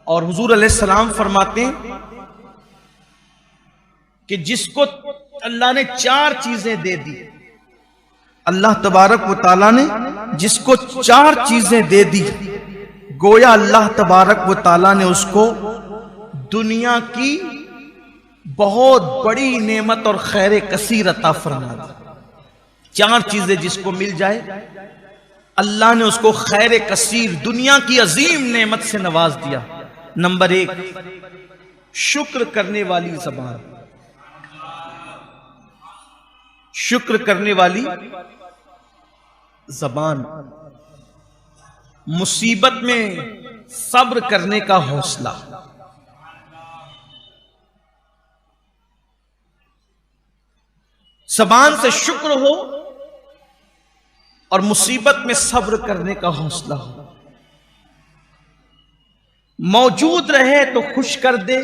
और हुजूर अलैहिस्सलाम फरमाते हैं कि जिसको अल्लाह ने 4 चीजें दे दी, अल्लाह तबारक व तआला ने जिसको 4 चीजें दे दी, गोया अल्लाह तबारक व तआला ने उसको दुनिया की बहुत बड़ी नेमत और खैर कसीर अता फरमा दी। 4 चीजें जिसको मिल जाए अल्लाह ने उसको खैर कसीर, दुनिया की अजीम नेमत से नवाज दिया। नंबर 1, शुक्र करने वाली ज़बान। शुक्र करने वाली ज़बान, मुसीबत में सब्र करने का हौसला। ज़बान से शुक्र हो और मुसीबत में सब्र करने का हौसला हो। मौजूद रहे तो खुश कर दे,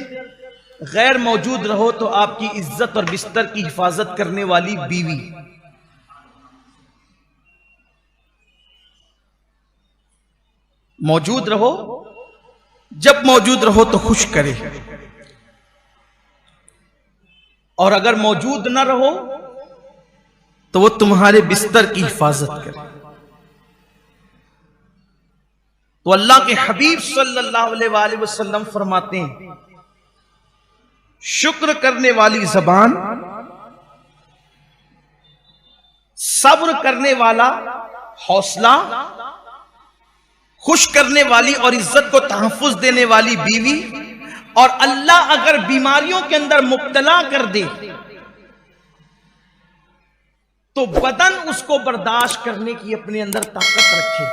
गैर मौजूद रहो तो आपकी इज्जत और बिस्तर की हिफाजत करने वाली बीवी। मौजूद रहो, जब मौजूद रहो तो खुश करे, और अगर मौजूद ना रहो तो वो तुम्हारे बिस्तर की हिफाजत करे। तो अल्लाह के हबीब सल्लल्लाहु अलैहि वसल्लम फरमाते हैं, शुक्र करने वाली ज़बान, सब्र करने वाला हौसला, खुश करने वाली और इज्जत को तहफ्फुज देने वाली बीवी, और अल्लाह अगर बीमारियों के अंदर मुब्तला कर दे तो बदन उसको बर्दाश्त करने की अपने अंदर ताकत रखे।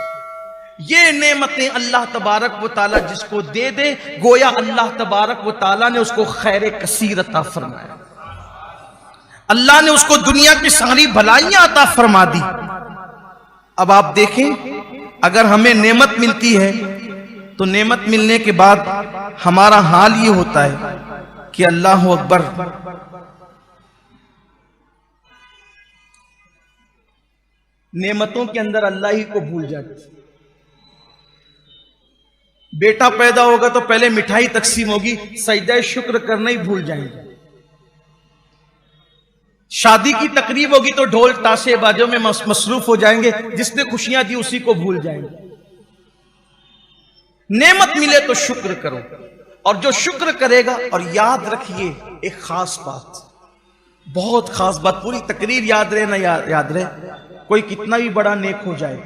ये नेमतें अल्लाह तबारक व तआला जिसको दे दे, गोया अल्लाह तबारक व तआला ने उसको खैर कसीर अता फरमाया। अल्लाह ने उसको दुनिया की सारी भलाइयां अता फरमा दी। अब आप देखें, अगर हमें नेमत मिलती है तो नेमत मिलने के बाद हमारा हाल ये होता है कि अल्लाह अकबर, नेमतों के अंदर अल्लाह ही को भूल जाते। बेटा पैदा होगा तो पहले मिठाई तकसीम होगी, सजदा शुक्र करना ही भूल जाएंगे। शादी की तकरीब होगी तो ढोल ताशे बाजों में मसरूफ हो जाएंगे, जिसने खुशियां दी उसी को भूल जाएंगे। नेमत मिले तो शुक्र करो, और जो शुक्र करेगा, और याद रखिए एक खास बात, बहुत खास बात, पूरी तकरीर याद रहे ना याद रहे, कोई कितना भी बड़ा नेक हो जाए,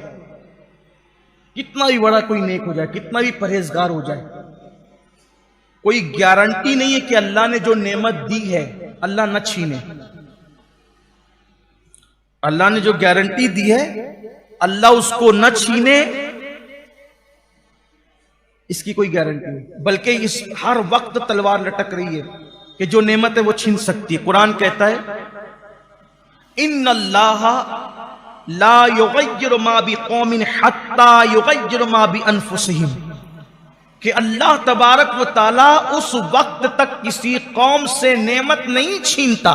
कितना भी बड़ा कोई नेक हो जाए, कितना भी परहेजगार हो जाए, कोई गारंटी नहीं है कि अल्लाह ने जो नेमत दी है अल्लाह न छीने। अल्लाह ने जो गारंटी दी है अल्लाह उसको न छीने, इसकी कोई गारंटी नहीं, बल्कि इस हर वक्त तलवार लटक रही है कि जो नेमत है वो छीन सकती है। कुरान कहता है, इन्नल्लाह ला युगय्यिरु मा बिकौमिन हत्ता युगय्यिरु मा बिअनफुसिहिम, कि अल्लाह तबारक व तआला उस वक्त तक किसी कौम से नेमत नहीं छीनता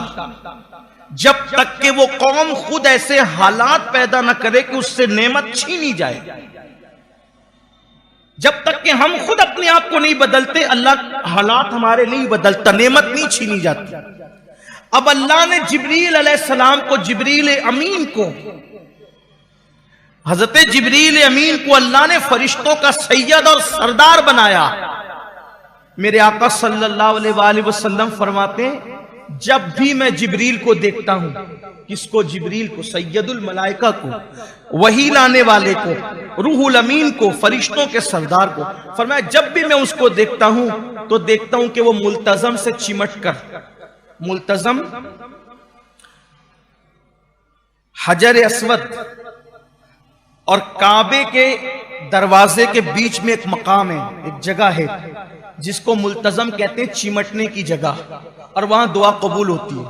जब तक कि वो कौम खुद ऐसे हालात पैदा न करे कि उससे नेमत छीनी जाए। जब तक कि हम खुद अपने आप को नहीं बदलते, अल्लाह हालात हमारे नहीं बदलता, नेमत नहीं छीनी जाती। अब अल्लाह ने जिब्रील अलैहिस्सलाम को, जिब्रील अमीन को, हजरत जिब्रील अमीन को अल्लाह ने फरिश्तों का सैयद और सरदार बनाया। मेरे आका सल्लल्लाहु अलैहि वसल्लम फरमाते हैं, जब भी मैं जिब्रील को देखता हूं, किसको? जिब्रील को, सैयदुल मलाइका को, वही लाने वाले को, रूहुल अमीन को, फरिश्तों के सरदार को, फरमाया जब भी मैं उसको देखता हूं तो देखता हूं कि वो मुल्तजम से चिमट कर, मुल्तजम हजर अस्वद और काबे के दरवाजे के बीच में एक मकाम है, एक जगह है जिसको मुल्तजम कहते हैं, चिमटने की जगह, और वहां दुआ कबूल होती है।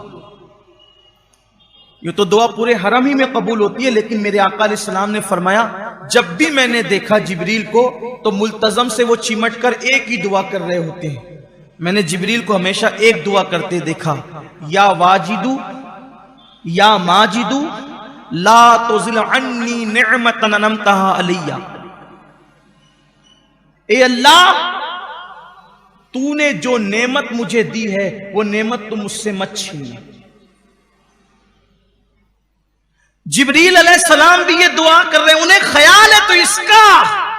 ये तो दुआ पूरे हरम ही में कबूल होती है, लेकिन मेरे आका अलैहिस्सलाम ने फरमाया जब भी मैंने देखा जिब्रील को तो मुल्तजम से वो चिमट कर एक ही दुआ कर रहे होते हैं। मैंने जिब्रील को हमेशा एक दुआ करते देखा, या वाजिदू या माजिदू ला तुज़िल अन्नी निअमतन अनअमतहा अलैया। ए अल्लाह, तूने जो नेमत मुझे दी है वो नेमत तुम मुझसे मत छीन। जिब्रील अलैहिस्सलाम भी ये दुआ कर रहे हैं, उन्हें ख्याल है तो इसका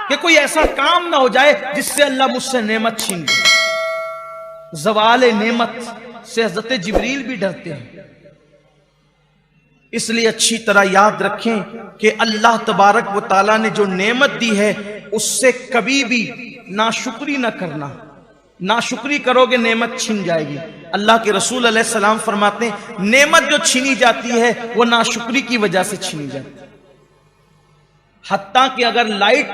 कि कोई ऐसा काम ना हो जाए जिससे अल्लाह मुझसे नेमत छीन ले। ज़वाल नेमत से हज़रत जिब्रील भी डरते हैं। इसलिए अच्छी तरह याद रखें कि अल्लाह तबारक व तआला ने जो नेमत दी है उससे कभी भी नाशुक्री ना करना। नाशुक्री करोगे नेमत छीन जाएगी। अल्लाह के रसूल अलैहिस्सलाम फरमाते हैं नेमत जो छीनी जाती है वो नाशुक्री की वजह से छीनी जाती है। हत्ता कि अगर लाइट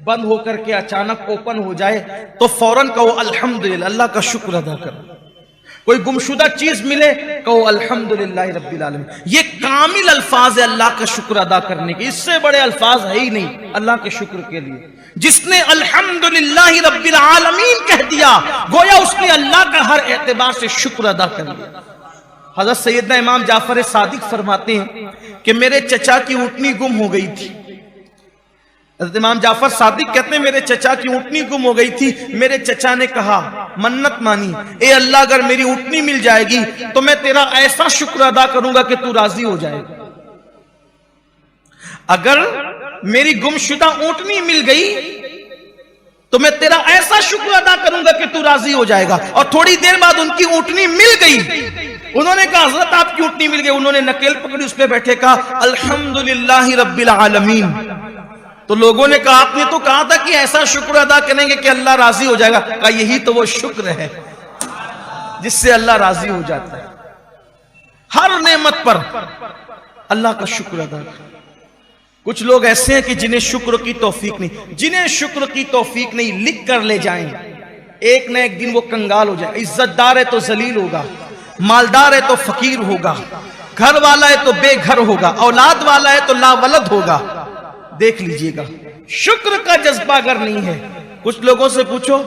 बंद होकर के अचानक ओपन हो जाए तो फौरन कहो अल्हम्दुलिल्लाह, अल्लाह का शुक्र अदा करो। कोई गुमशुदा चीज मिले कहो अल्हम्दुलिल्लाह रब्बिल आलमीन। ये कामिल अल्फाज है अल्लाह का शुक्र अदा करने के, इससे बड़े अल्फाज है ही नहीं अल्लाह के शुक्र के लिए। जिसने अल्हम्दुलिल्लाह रब्बिल आलमीन कह दिया गोया उसने अल्लाह का हर एतबार से शुक्र अदा कर लिया। हजरत सैयदना इमाम जाफर सादिक फरमाते हैं कि मेरे चचा की ऊँटनी गुम हो गई थी। हज़रत इमाम जाफर सादिक कहते हैं मेरे चचा की ऊँटनी गुम हो गई थी। मेरे चचा ने कहा, मन्नत मानी, ए अल्लाह अगर मेरी ऊँटनी मिल जाएगी तो मैं तेरा ऐसा शुक्र अदा करूंगा कि तू राजी हो जाएगा। अगर मेरी गुमशुदा ऊँटनी मिल गई तो मैं तेरा ऐसा शुक्र अदा करूंगा कि तू राजी हो जाएगा। और थोड़ी देर बाद उनकी ऊँटनी मिल गई। उन्होंने कहा हजरत आपकी ऊँटनी मिल गई। उन्होंने नकेल पकड़ी, उस पर बैठे कहा अल्हम्दुलिल्लाह रब्बिल आलमीन। तो लोगों ने कहा आपने तो कहा था कि ऐसा शुक्र अदा करेंगे कि अल्लाह राजी हो जाएगा। कहा यही तो वो शुक्र है जिससे अल्लाह राजी हो जाता है। हर नेमत पर अल्लाह का शुक्र अदा करें। कुछ लोग ऐसे हैं कि जिन्हें शुक्र की तौफीक नहीं, जिन्हें शुक्र की तौफीक नहीं, लिख कर ले जाएं, एक न एक दिन वो कंगाल हो जाए। इज्जतदार है तो जलील होगा, मालदार है तो फकीर होगा, घर वाला है तो बेघर होगा, औलाद वाला है तो लावलद होगा। देख लीजिएगा, शुक्र का जज्बा अगर नहीं है, कुछ लोगों से पूछो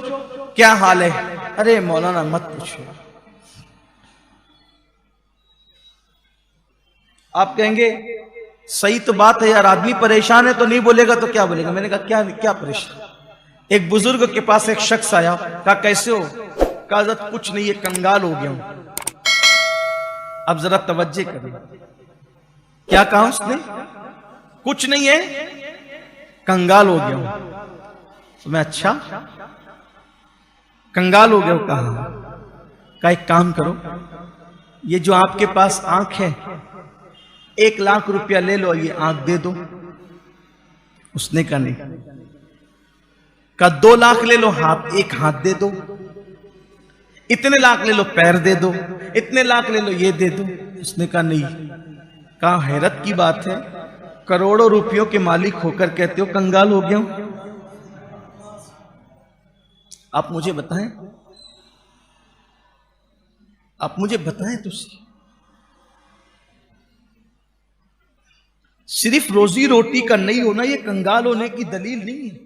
क्या हाल है, अरे मौलाना मत पूछो। आप कहेंगे सही तो बात है यार, आदमी परेशान है तो नहीं बोलेगा तो क्या बोलेगा। मैंने कहा क्या क्या परेशान। एक बुजुर्ग के पास एक शख्स आया, कहा कैसे हो, कहा हज़रत कुछ नहीं है, कंगाल हो गया हूं। अब जरा तवज्जो करें, क्या कहा उसने, कुछ नहीं है, कंगाल हो गया हूं। तो मैं अच्छा कंगाल हो गया हूं, कहा एक काम करो, ये जो आपके पास आंख है 1 लाख रुपया ले लो, ये आंख दे दो। उसने कहा नहीं। कहा 2 लाख ले लो, एक हाथ दे दो। इतने लाख ले लो, पैर दे दो। इतने लाख ले लो, ये दे दो। उसने कहा नहीं। कहा हैरत की बात है, करोड़ों रुपयों के मालिक होकर कहते हो कंगाल हो गया हूं। आप मुझे बताएं, आप मुझे बताएं तो सिर्फ रोजी रोटी का नहीं होना ये कंगाल होने की दलील नहीं है।